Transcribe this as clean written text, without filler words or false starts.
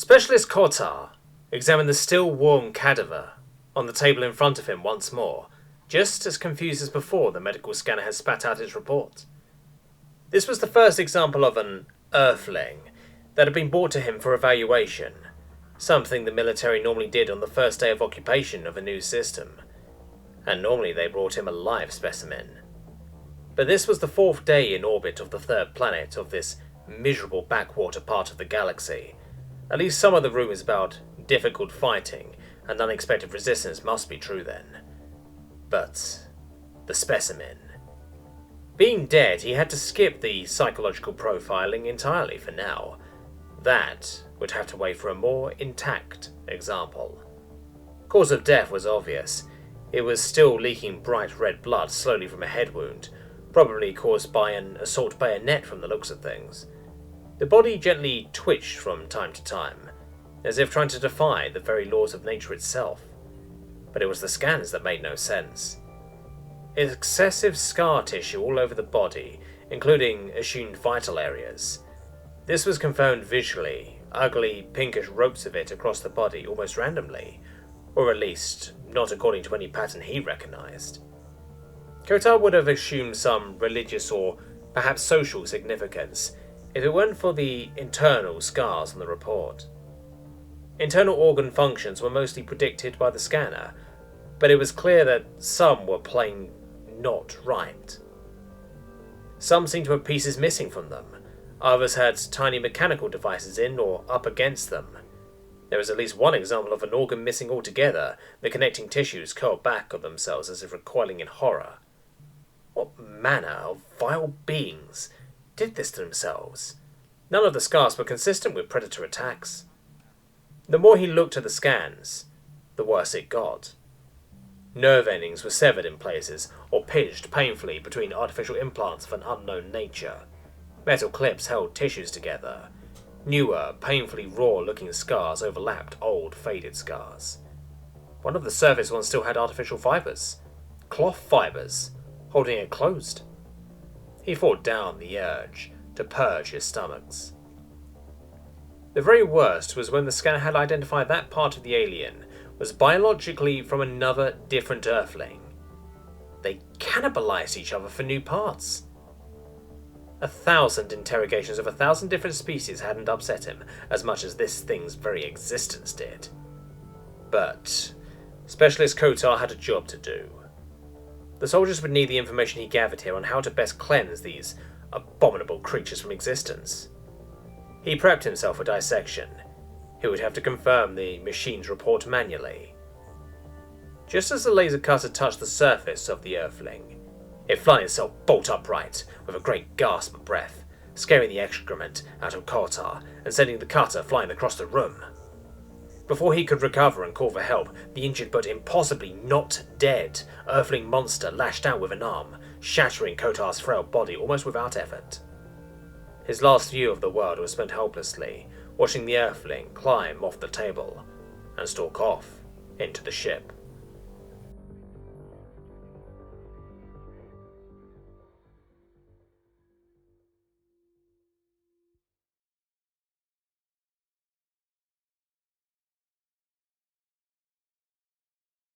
Specialist Kotar examined the still warm cadaver on the table in front of him once more, just as confused as before the medical scanner had spat out its report. This was the first example of an earthling that had been brought to him for evaluation, something the military normally did on the first day of occupation of a new system, and normally they brought him a live specimen. But this was the fourth day in orbit of the third planet of this miserable backwater part of the galaxy. At least some of the rumours about difficult fighting and unexpected resistance must be true then. But the specimen. Being dead, he had to skip the psychological profiling entirely for now. That would have to wait for a more intact example. Cause of death was obvious. It was still leaking bright red blood slowly from a head wound, probably caused by an assault bayonet from the looks of things. The body gently twitched from time to time, as if trying to defy the very laws of nature itself. But it was the scans that made no sense. Excessive scar tissue all over the body, including assumed vital areas. This was confirmed visually, ugly pinkish ropes of it across the body almost randomly, or at least not according to any pattern he recognized. Kotar would have assumed some religious or perhaps social significance if it weren't for the internal scars on the report. Internal organ functions were mostly predicted by the scanner, but it was clear that some were plain not right. Some seemed to have pieces missing from them, others had tiny mechanical devices in or up against them. There was at least one example of an organ missing altogether, the connecting tissues curled back of themselves as if recoiling in horror. What manner of vile beings did this to themselves? None of the scars were consistent with predator attacks. The more he looked at the scans, the worse it got. Nerve endings were severed in places, or pinched painfully between artificial implants of an unknown nature. Metal clips held tissues together. Newer, painfully raw-looking scars overlapped old, faded scars. One of the surface ones still had artificial fibres. Cloth fibres, holding it closed. He fought down the urge to purge his stomachs. The very worst was when the scanner had identified that part of the alien was biologically from another different Earthling. They cannibalized each other for new parts. 1,000 interrogations of 1,000 different species hadn't upset him as much as this thing's very existence did. But Specialist Kotar had a job to do. The soldiers would need the information he gathered here on how to best cleanse these abominable creatures from existence. He prepped himself for dissection. He would have to confirm the machine's report manually. Just as the laser cutter touched the surface of the Earthling, it flung itself bolt upright with a great gasp of breath, scaring the excrement out of Kotar and sending the cutter flying across the room. Before he could recover and call for help, the injured but impossibly not dead Earthling monster lashed out with an arm, shattering Kotar's frail body almost without effort. His last view of the world was spent helplessly, watching the Earthling climb off the table and stalk off into the ship.